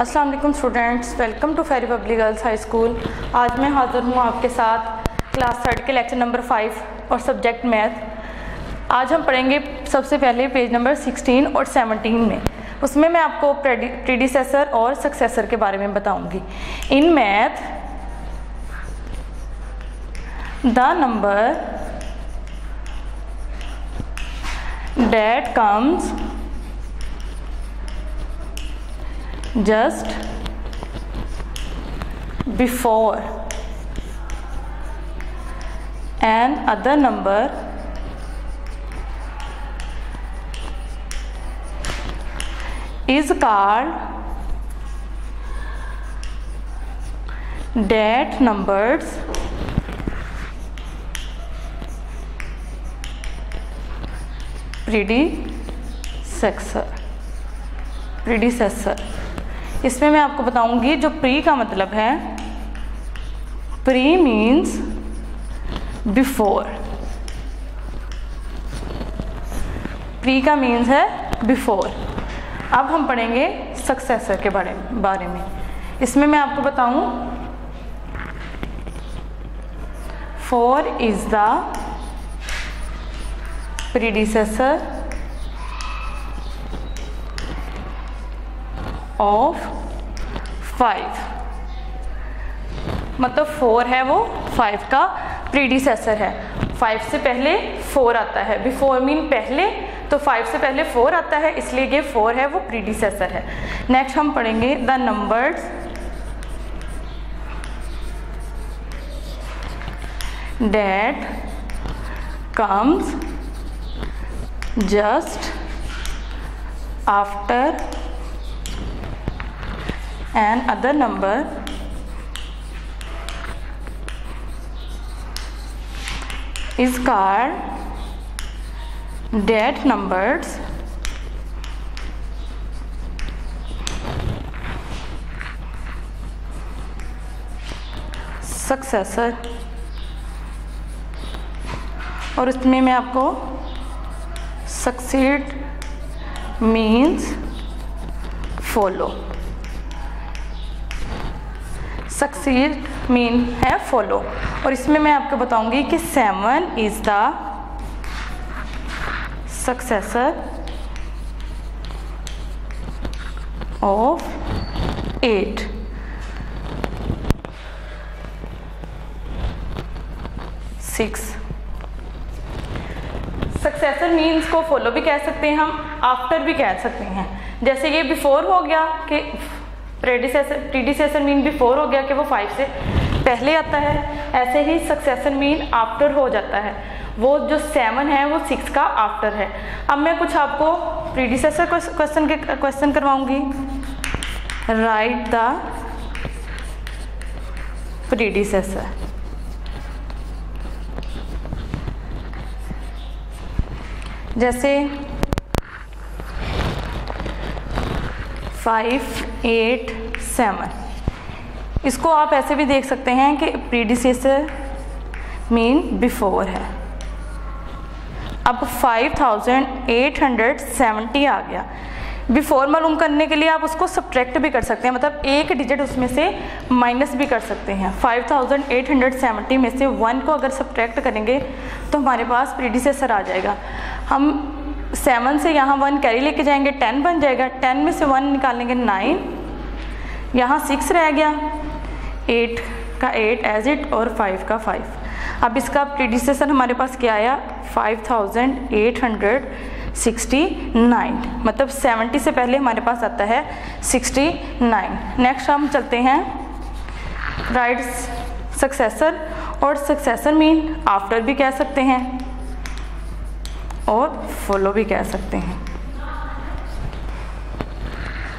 अस्सलाम वालेकुम students, welcome to Ferry Public Girls High School. आज मैं हाज़िर हूँ आपके साथ क्लास 3 के लेक्चर नंबर 5 और सब्जेक्ट मैथ। आज हम पढ़ेंगे सबसे पहले पेज नंबर 16 और 17 में। उसमें मैं आपको प्रीडिसेसर और सक्सेसर के बारे में बताऊंगी। In math the number that comes just before an other number is called that numbers predecessor। इसमें मैं आपको बताऊंगी जो प्री का मतलब है, प्री मीन्स बिफोर, प्री का मीन्स है बिफोर। अब हम पढ़ेंगे सक्सेसर के बारे में। इसमें मैं आपको बताऊं, four is the predecessor of 5, मतलब 4 है वो 5 का प्रीडिसेसर है। 5 से पहले 4 आता है, बिफोर मीन पहले, तो 5 से पहले 4 आता है, इसलिए ये 4 है वो प्रीडिसेसर है। नेक्स्ट हम पढ़ेंगे the numbers that comes just after and other number is called that numbers successor। और उसमें मैं आपको succeed means follow, succeed mean है फॉलो। और इसमें मैं आपको बताऊंगी कि 7 is the successor of 8। Successor means को फॉलो भी कह सकते हैं हम, आफ्टर भी कह सकते हैं। जैसे ये बिफोर हो गया कि प्रीडिसेसर मीन बिफोर हो गया कि वो 5 से पहले आता है, ऐसे ही सक्सेसर मीन आफ्टर हो जाता है। वो जो 7 है वो 6 का आफ्टर है। अब मैं कुछ आपको प्रीडिसेसर क्वेश्चन करवाऊंगी। Write the predecessor. जैसे 5, 8, 7, इसको आप ऐसे भी देख सकते हैं कि प्रीडिसेसर मीन बिफोर है। अब 5870 आ गया। बिफोर मालूम करने के लिए आप उसको सब्ट्रैक्ट भी कर सकते हैं, मतलब एक डिजिट उसमें से माइनस भी कर सकते हैं। 5870 में से 1 को अगर सब्ट्रैक्ट करेंगे तो हमारे पास प्रीडिसेसर आ जाएगा। हम 7 से यहाँ 1 कैरी लेके जाएंगे, 10 बन जाएगा। 10 में से 1 निकालेंगे 9, यहाँ 6 रह गया, 8 का 8 एज इट और 5 का 5। अब इसका प्रीडिसेसर हमारे पास क्या आया, 5869, मतलब 70 से पहले हमारे पास आता है 69। नेक्स्ट हम चलते हैं राइट सक्सेसर। और सक्सेसर मीन आफ्टर भी कह सकते हैं और फॉलो भी कह सकते हैं।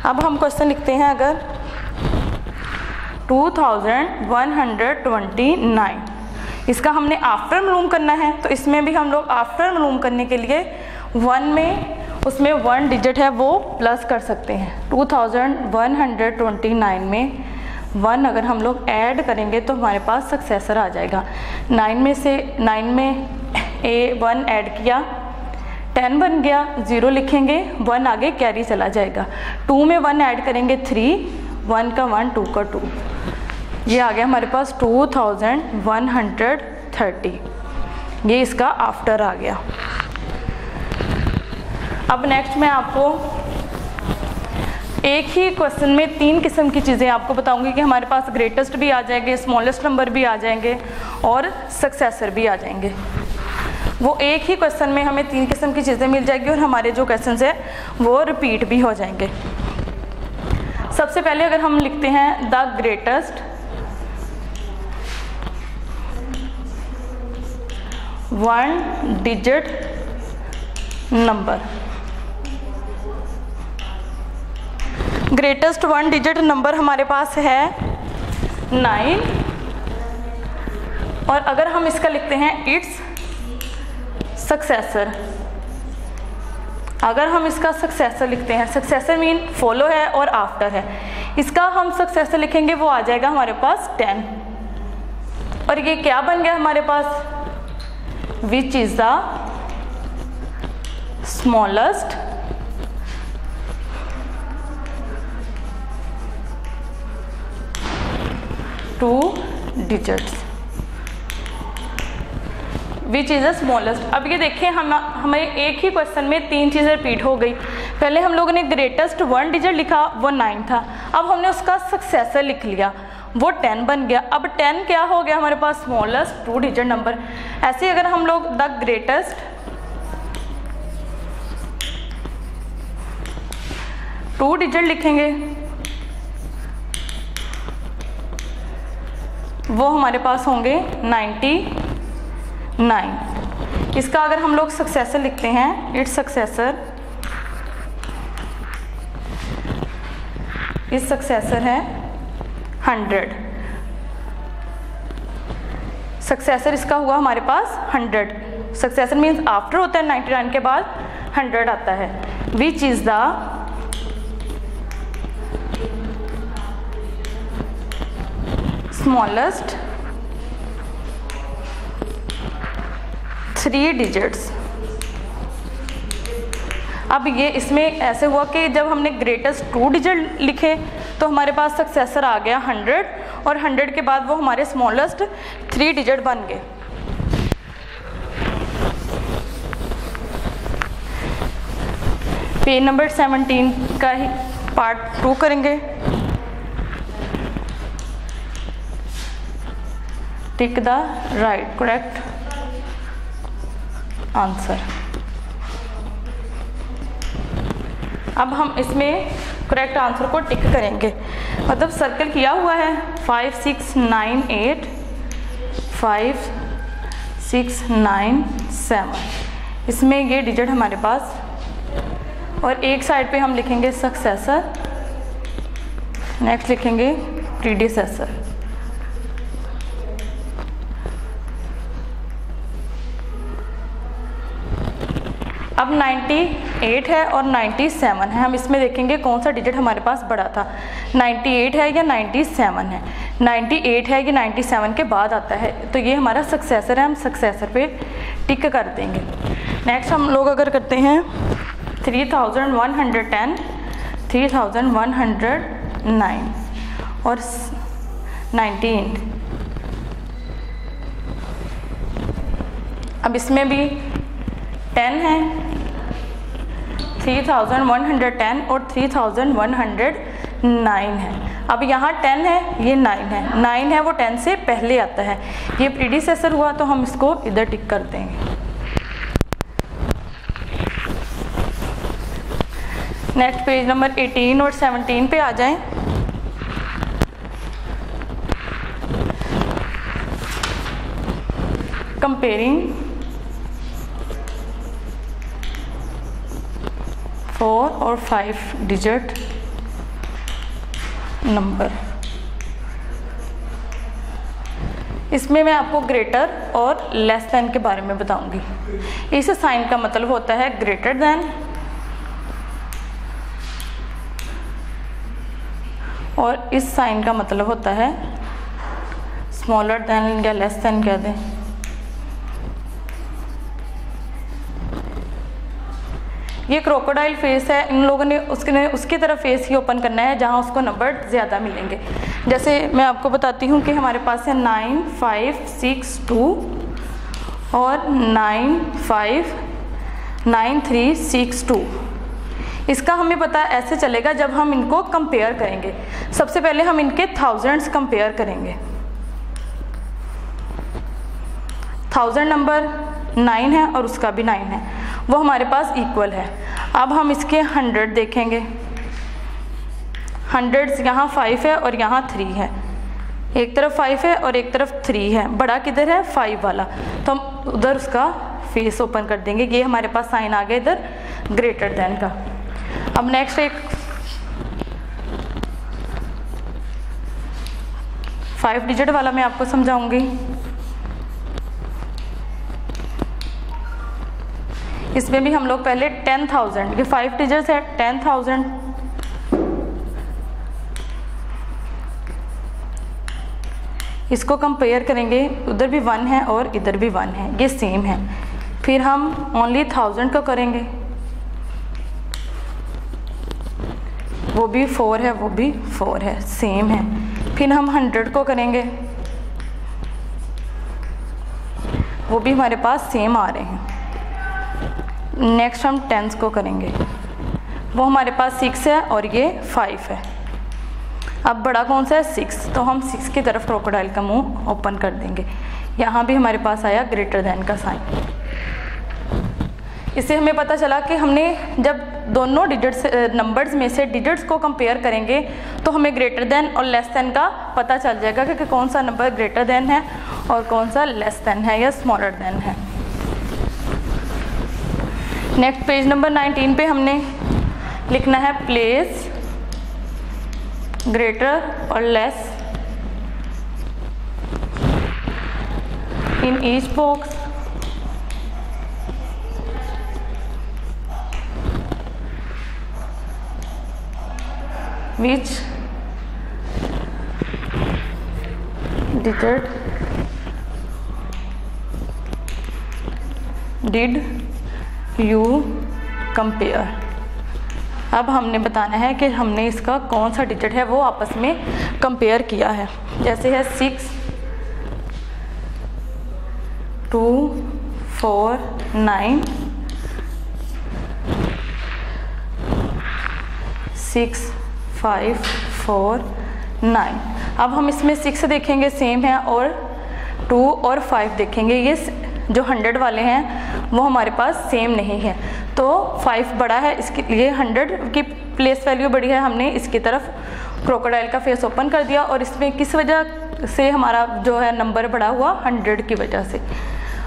अब हम क्वेश्चन लिखते हैं, अगर 2129, इसका हमने आफ्टर मालूम करना है, तो इसमें भी हम लोग आफ्टर मालूम करने के लिए 1 में उसमें 1 डिजिट है वो प्लस कर सकते हैं। 2129 में 1 अगर हम लोग ऐड करेंगे तो हमारे पास सक्सेसर आ जाएगा। 9 में 1 ऐड किया, 10 बन गया, 0 लिखेंगे, 1 आगे कैरी चला जाएगा। 2 में 1 ऐड करेंगे 3, 1 का 1, 2 का 2, ये आ गया हमारे पास 2130। ये इसका आफ्टर आ गया। अब नेक्स्ट मैं आपको एक ही क्वेश्चन में 3 किस्म की चीज़ें आपको बताऊंगी कि हमारे पास ग्रेटेस्ट भी आ जाएंगे, स्मॉलेस्ट नंबर भी आ जाएंगे और सक्सेसर भी आ जाएंगे। वो एक ही क्वेश्चन में हमें 3 किस्म की चीज़ें मिल जाएगी और हमारे जो क्वेश्चन है वो रिपीट भी हो जाएंगे। सबसे पहले अगर हम लिखते हैं the greatest one digit number, greatest 1 digit number हमारे पास है 9, और अगर हम इसका लिखते हैं इट्स सक्सेसर, अगर हम इसका सक्सेसर लिखते हैं, सक्सेसर मीन फॉलो है और आफ्टर है, इसका हम सक्सेसर लिखेंगे वो आ जाएगा हमारे पास 10। और ये क्या बन गया हमारे पास, which is the smallest two digits, which is the smallest. अब ये देखें हमें एक ही क्वेश्चन में 3 चीज़ें रिपीट हो गई। पहले हम लोगों ने ग्रेटेस्ट 1 डिजिट लिखा, वो 9 था। अब हमने उसका सक्सेसर लिख लिया, वो 10 बन गया। अब 10 क्या हो गया हमारे पास, स्मॉलेस्ट 2 डिजिट नंबर। ऐसे अगर हम लोग द ग्रेटेस्ट 2 डिजिट लिखेंगे वो हमारे पास होंगे 99। इसका अगर हम लोग सक्सेसर लिखते हैं, इट्स सक्सेसर, इस सक्सेसर है 100। सक्सेसर इसका हुआ हमारे पास 100। सक्सेसर मीन्स आफ्टर होता है 99 के बाद 100 आता है। विच इज द स्मॉलेस्ट 3 डिजिट्स। अब ये इसमें ऐसे हुआ कि जब हमने ग्रेटेस्ट 2 डिजिट लिखे तो हमारे पास सक्सेसर आ गया 100, और 100 के बाद वो हमारे स्मॉलेस्ट 3 डिजिट बन गए। पेज नंबर 17 का ही पार्ट 2 करेंगे। Tick the right correct answer. अब हम इसमें करेक्ट आंसर को टिक करेंगे, मतलब सर्कल किया हुआ है 5 6 9 8 5 6 9 7, इसमें ये डिजिट हमारे पास, और एक साइड पे हम लिखेंगे सक्सेसर, नेक्स्ट लिखेंगे प्रीडिसेसर। अब 98 है और 97 है, हम इसमें देखेंगे कौन सा डिजिट हमारे पास बड़ा था, 98 है या 97 है। 98 है या 97 के बाद आता है, तो ये हमारा सक्सेसर है, हम सक्सेसर पे टिक कर देंगे। नेक्स्ट हम लोग अगर करते हैं 3110, 3109 और 19, अब इसमें भी 10 है, 3110 और 3109 है। अब यहाँ 10 है, ये 9 है, 9 है वो 10 से पहले आता है, ये प्रीडिसेसर हुआ तो हम इसको इधर टिक कर देंगे। नेक्स्ट पेज नंबर 18 और 17 पे आ जाएं। कंपेयरिंग 4 और 5 डिजिट नंबर। इसमें मैं आपको ग्रेटर और लेस देन के बारे में बताऊंगी। इस साइन का मतलब होता है ग्रेटर देन, और इस साइन का मतलब होता है स्मॉलर देन या लेस देन कह दें। ये क्रोकोडाइल फेस है, इन लोगों ने उसकी तरफ फेस ही ओपन करना है जहाँ उसको नंबर ज़्यादा मिलेंगे। जैसे मैं आपको बताती हूँ कि हमारे पास है 9 5 6 2 और 9 5 9 3 6 2। इसका हमें पता ऐसे चलेगा जब हम इनको कंपेयर करेंगे। सबसे पहले हम इनके थाउजेंड्स कंपेयर करेंगे। 1000 नंबर 9 है और उसका भी 9 है, वो हमारे पास इक्वल है। अब हम इसके 100 देखेंगे। 100 यहाँ 5 है और यहाँ 3 है, एक तरफ 5 है और एक तरफ 3 है, बड़ा किधर है 5 वाला, तो हम उधर उसका फेस ओपन कर देंगे। ये हमारे पास साइन आ गया इधर ग्रेटर देन का। अब नेक्स्ट एक 5 डिजिट वाला मैं आपको समझाऊंगी। इसमें भी हम लोग पहले 10,000, ये 5 डिजिट्स है 10,000, इसको कंपेयर करेंगे, उधर भी 1 है और इधर भी 1 है, ये सेम है। फिर हम ओनली 1000 को करेंगे, वो भी 4 है, वो भी 4 है, सेम है। फिर हम 100 को करेंगे, वो भी हमारे पास सेम आ रहे हैं। नेक्स्ट हम 10s को करेंगे, वो हमारे पास 6 है और ये 5 है। अब बड़ा कौन सा है 6, तो हम 6 की तरफ क्रोकोडाइल का मुंह ओपन कर देंगे। यहाँ भी हमारे पास आया ग्रेटर देन का साइन। इससे हमें पता चला कि हमने जब दोनों डिजिट्स नंबर्स में से डिजिट्स को कंपेयर करेंगे तो हमें ग्रेटर देन और लेस देन का पता चल जाएगा कि कौन सा नंबर ग्रेटर देन है और कौन सा लेस देन है या स्मॉलर देन है। नेक्स्ट पेज नंबर 19 पे हमने लिखना है प्लेस ग्रेटर और less in each box which digit did you compare। अब हमने बताना है कि हमने इसका कौन सा डिजिट है वो आपस में कंपेयर किया है। जैसे है 6 2 4 9 6 5 4 9। अब हम इसमें 6 देखेंगे सेम है और 2 और 5 देखेंगे, ये जो 100 वाले हैं वो हमारे पास सेम नहीं है, तो 5 बड़ा है, इसके लिए 100 की प्लेस वैल्यू बड़ी है, हमने इसकी तरफ क्रोकोडाइल का फेस ओपन कर दिया। और इसमें किस वजह से हमारा जो है नंबर बड़ा हुआ 100 की वजह से।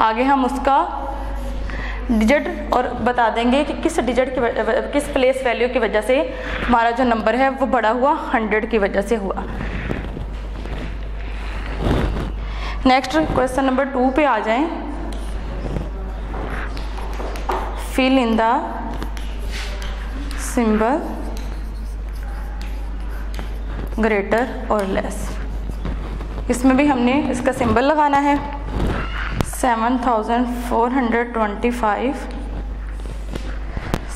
आगे हम उसका डिजिट और बता देंगे कि किस डिजिट की किस प्लेस वैल्यू की वजह से हमारा जो नंबर है वो बड़ा हुआ 100 की वजह से हुआ। नेक्स्ट क्वेश्चन नंबर 2 पे आ जाएं। Fill in the symbol greater और लेस। इसमें भी हमने इसका सिंबल लगाना है 7,425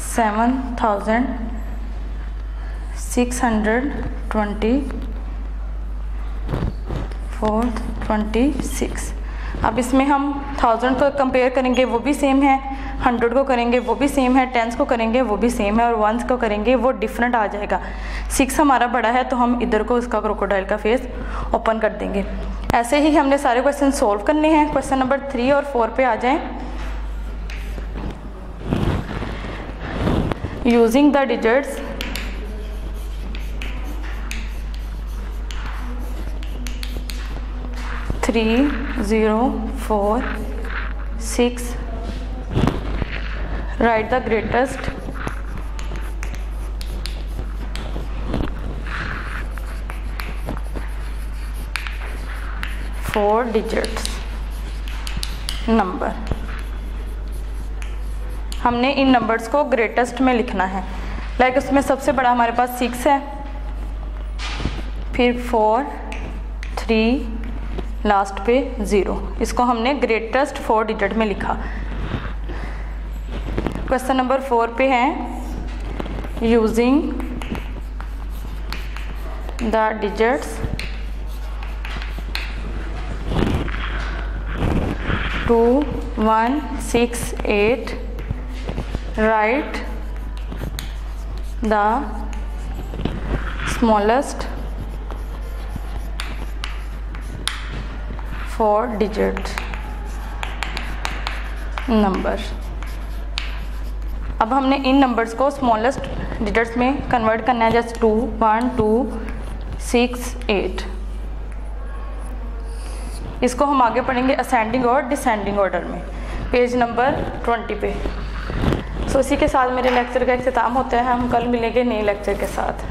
7,626। अब इसमें हम 1000 को कंपेयर करेंगे वो भी सेम है, 100 को करेंगे वो भी सेम है, 10s को करेंगे वो भी सेम है और 1s को करेंगे वो डिफरेंट आ जाएगा। 6 हमारा बड़ा है तो हम इधर को इसका क्रोकोडाइल का फेस ओपन कर देंगे। ऐसे ही हमने सारे क्वेश्चन सोल्व करने हैं। क्वेश्चन नंबर 3 और 4 पे आ जाएं। Using the digits 3 0 4 6 write the greatest four digits number. हमने इन नंबर्स को ग्रेटेस्ट में लिखना है। लाइक उसमें सबसे बड़ा हमारे पास 6 है, फिर 4 3 लास्ट पे 0। इसको हमने ग्रेटेस्ट 4 डिजिट में लिखा। क्वेश्चन नंबर 4 पे हैं, using the digits 2, 1, 6, 8, write the smallest 4 digit number. अब हमने इन नंबर्स को स्मॉलेस्ट डिजिट्स में कन्वर्ट करना है, जैसे 2, 1, 2, 6, 8। इसको हम आगे पढ़ेंगे असेंडिंग और डिसेंडिंग ऑर्डर में, पेज नंबर 20 पे। सो इसी के साथ मेरे लेक्चर का इख्तिताम होता है। हम कल मिलेंगे नए लेक्चर के साथ।